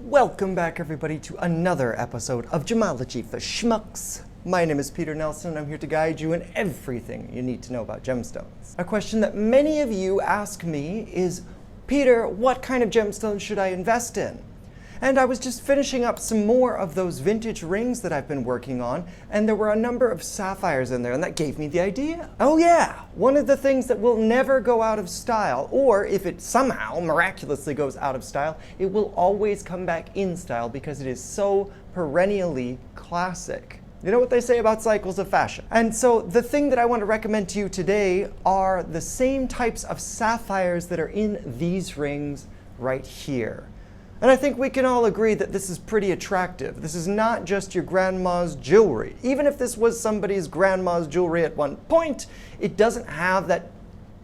Welcome back everybody to another episode of Gemology for Schmucks. My name is Peter Nelson and I'm here to guide you in everything you need to know about gemstones. A question that many of you ask me is, Peter, what kind of gemstones should I invest in? And I was just finishing up some more of those vintage rings that I've been working on, and there were a number of sapphires in there, and that gave me the idea. Oh yeah, one of the things that will never go out of style, or if it somehow miraculously goes out of style, it will always come back in style because it is so perennially classic. You know what they say about cycles of fashion. And so the thing that I want to recommend to you today are the same types of sapphires that are in these rings right here. And I think we can all agree that this is pretty attractive. This is not just your grandma's jewelry. Even if this was somebody's grandma's jewelry at one point, it doesn't have that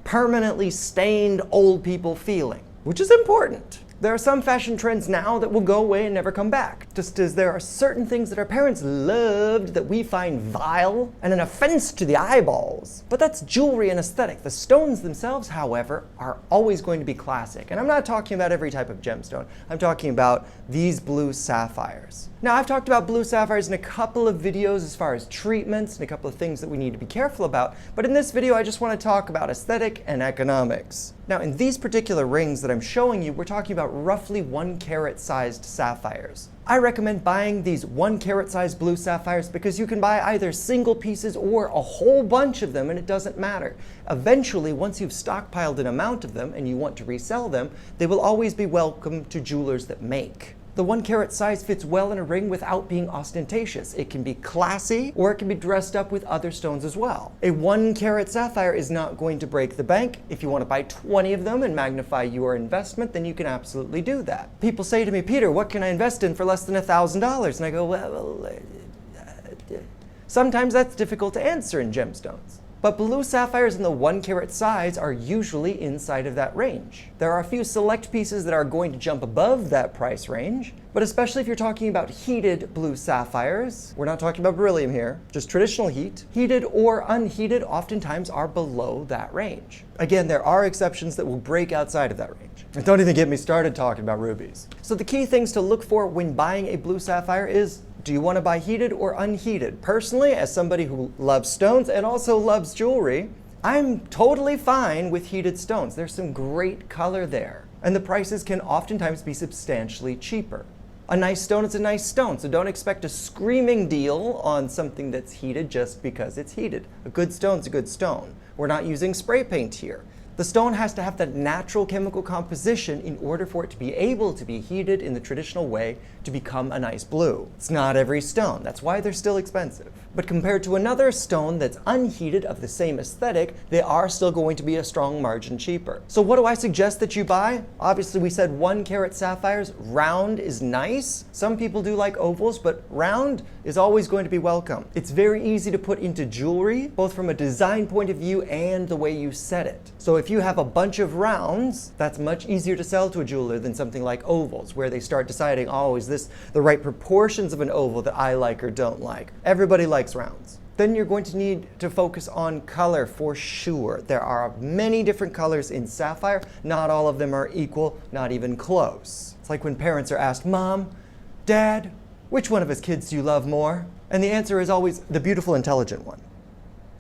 permanently stained old people feeling, which is important. There are some fashion trends now that will go away and never come back, just as there are certain things that our parents loved that we find vile and an offense to the eyeballs. But that's jewelry and aesthetic. The stones themselves, however, are always going to be classic. And I'm not talking about every type of gemstone. I'm talking about these blue sapphires. Now, I've talked about blue sapphires in a couple of videos as far as treatments and a couple of things that we need to be careful about, but in this video I just want to talk about aesthetic and economics. Now, in these particular rings that I'm showing you, we're talking about roughly 1 carat sized sapphires. I recommend buying these 1 carat sized blue sapphires because you can buy either single pieces or a whole bunch of them and it doesn't matter. Eventually, once you've stockpiled an amount of them and you want to resell them, they will always be welcome to jewelers that make. The 1 carat size fits well in a ring without being ostentatious. It can be classy or it can be dressed up with other stones as well. A 1 carat sapphire is not going to break the bank. If you want to buy 20 of them and magnify your investment, then you can absolutely do that. People say to me, Peter, what can I invest in for less than $1,000? And I go, well, sometimes that's difficult to answer in gemstones. But blue sapphires in the 1 carat size are usually inside of that range. There are a few select pieces that are going to jump above that price range, but especially if you're talking about heated blue sapphires, we're not talking about beryllium here, just traditional heat, heated or unheated oftentimes are below that range. Again, there are exceptions that will break outside of that range. And don't even get me started talking about rubies. So the key things to look for when buying a blue sapphire is, do you want to buy heated or unheated? Personally, as somebody who loves stones and also loves jewelry, I'm totally fine with heated stones. There's some great color there. And the prices can oftentimes be substantially cheaper. A nice stone is a nice stone, so don't expect a screaming deal on something that's heated just because it's heated. A good stone's a good stone. We're not using spray paint here. The stone has to have that natural chemical composition in order for it to be able to be heated in the traditional way to become a nice blue. It's not every stone, that's why they're still expensive. But compared to another stone that's unheated of the same aesthetic, they are still going to be a strong margin cheaper. So what do I suggest that you buy? Obviously we said 1 carat sapphires. Round is nice. Some people do like ovals, but round is always going to be welcome. It's very easy to put into jewelry, both from a design point of view and the way you set it. So if you have a bunch of rounds, that's much easier to sell to a jeweler than something like ovals, where they start deciding, oh, is this the right proportions of an oval that I like or don't like? Everybody likes rounds. Then you're going to need to focus on color for sure. There are many different colors in sapphire. Not all of them are equal, not even close. It's like when parents are asked, Mom, Dad, which one of us kids do you love more? And the answer is always the beautiful, intelligent one.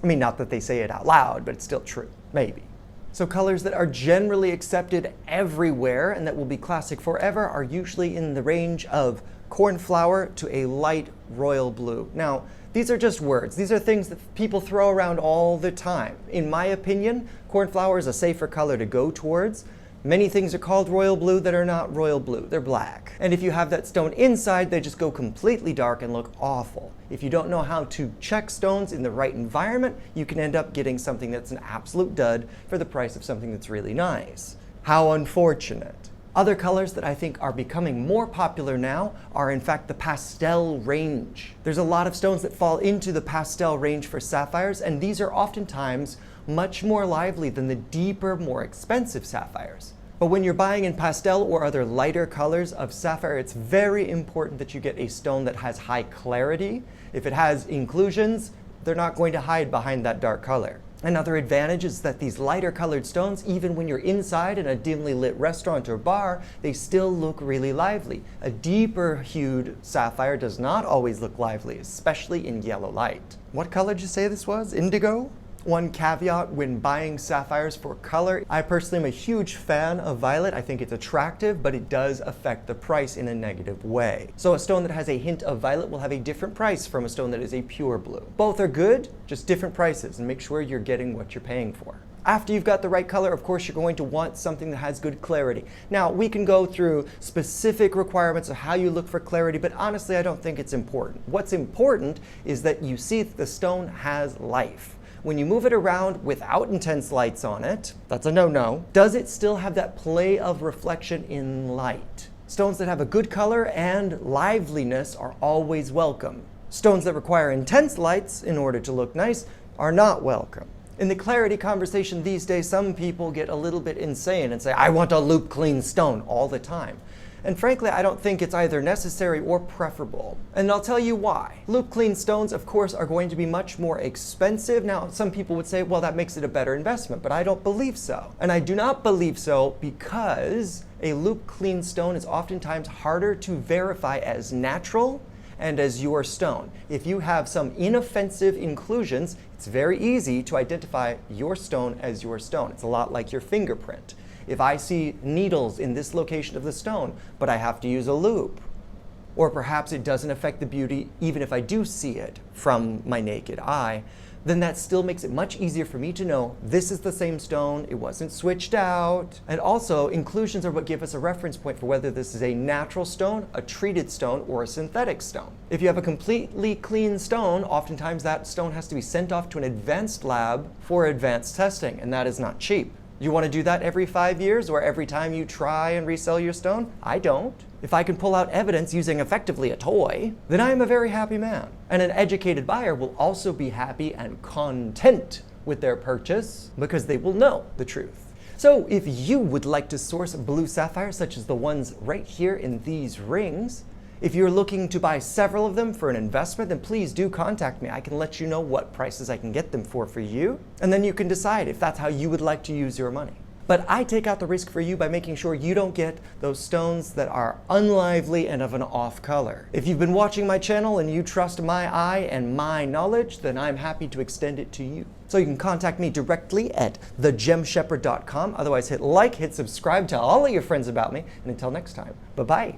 I mean, not that they say it out loud, but it's still true, maybe. So colors that are generally accepted everywhere and that will be classic forever are usually in the range of cornflower to a light royal blue. Now, these are just words. These are things that people throw around all the time. In my opinion, cornflower is a safer color to go towards. Many things are called royal blue that are not royal blue. They're black. And if you have that stone inside, they just go completely dark and look awful. If you don't know how to check stones in the right environment, you can end up getting something that's an absolute dud for the price of something that's really nice. How unfortunate. Other colors that I think are becoming more popular now are in fact the pastel range. There's a lot of stones that fall into the pastel range for sapphires, and these are oftentimes much more lively than the deeper, more expensive sapphires. But when you're buying in pastel or other lighter colors of sapphire, it's very important that you get a stone that has high clarity. If it has inclusions, they're not going to hide behind that dark color. Another advantage is that these lighter colored stones, even when you're inside in a dimly lit restaurant or bar, they still look really lively. A deeper hued sapphire does not always look lively, especially in yellow light. What color did you say this was? Indigo? One caveat when buying sapphires for color, I personally am a huge fan of violet. I think it's attractive, but it does affect the price in a negative way. So a stone that has a hint of violet will have a different price from a stone that is a pure blue. Both are good, just different prices, and make sure you're getting what you're paying for. After you've got the right color, of course, you're going to want something that has good clarity. Now, we can go through specific requirements of how you look for clarity, but honestly, I don't think it's important. What's important is that you see that the stone has life. When you move it around without intense lights on it, that's a no-no. Does it still have that play of reflection in light? Stones that have a good color and liveliness are always welcome. Stones that require intense lights in order to look nice are not welcome. In the clarity conversation these days, some people get a little bit insane and say, I want a loop clean stone all the time. And frankly, I don't think it's either necessary or preferable. And I'll tell you why. Loop clean stones, of course, are going to be much more expensive. Now, some people would say, well, that makes it a better investment, but I don't believe so. And I do not believe so because a loop clean stone is oftentimes harder to verify as natural and as your stone. If you have some inoffensive inclusions, it's very easy to identify your stone as your stone. It's a lot like your fingerprint. If I see needles in this location of the stone, but I have to use a loop, or perhaps it doesn't affect the beauty even if I do see it from my naked eye, then that still makes it much easier for me to know this is the same stone, it wasn't switched out. And also, inclusions are what give us a reference point for whether this is a natural stone, a treated stone, or a synthetic stone. If you have a completely clean stone, oftentimes that stone has to be sent off to an advanced lab for advanced testing, and that is not cheap. You want to do that every 5 years or every time you try and resell your stone? I don't. If I can pull out evidence using effectively a toy, then I am a very happy man. And an educated buyer will also be happy and content with their purchase because they will know the truth. So if you would like to source blue sapphires such as the ones right here in these rings, if you're looking to buy several of them for an investment, then please do contact me. I can let you know what prices I can get them for you, and then you can decide if that's how you would like to use your money. But I take out the risk for you by making sure you don't get those stones that are unlively and of an off color. If you've been watching my channel and you trust my eye and my knowledge, then I'm happy to extend it to you. So you can contact me directly at thegemshepherd.com. Otherwise, hit like, hit subscribe, tell all of your friends about me, and until next time, bye-bye.